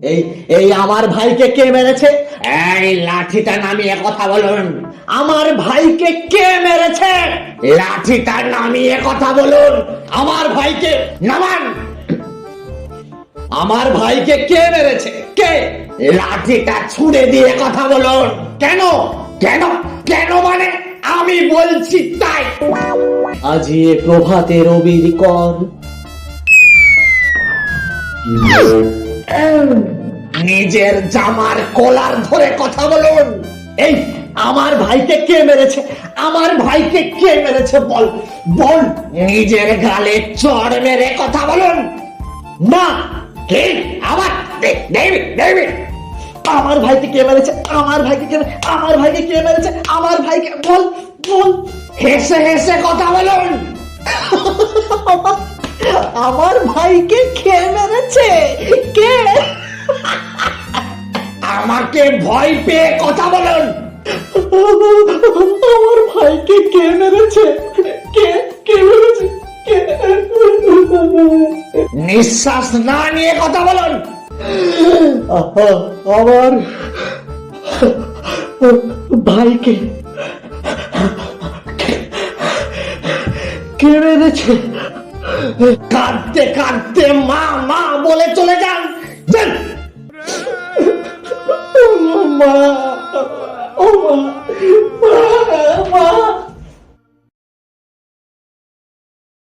এই এই আমার ভাইকে কে মেরেছে? এই লাঠিটা নামিয়ে কথা বলুন। আমার ভাইকে কে মেরেছে? লাঠিটা নামিয়ে কথা বলুন। আমার ভাইকে নামান। আমার ভাইকে কে মেরেছে? কে? লাঠিটা ছুঁড়ে দিয়ে কথা বলুন। কেন কেন কেন মানে আমি বলছি তাই। আজি এ প্রভাতে রবির কর, নিজের জামার কলার ধরে কথা বলুন। এই আমার ভাইকে কে মেরেছে? আমার ভাইকে কে মেরেছে বল বল। নিজের গালে চড় মেরে কথা বলুন। না কে? আবার আমার ভাইকে কে মেরেছে? আমার ভাইকে কে? আমার ভাইকে কে মেরেছে? আমার ভাইকে বল বল। হেসে হেসে কথা বলুন। আমার ভাইকে কে মেরেছে? কে? আমাকে ভয় পেয়ে কথা বলুন। আমার ভাইকে কে মেরেছে? কে কে মেরেছে? কে? নিঃশ্বাস না নিয়ে কথা বলুন। আমার ভাইকে কে মেরেছে? কাঁদতে কাঁদতে মা মা বলে চলে যান।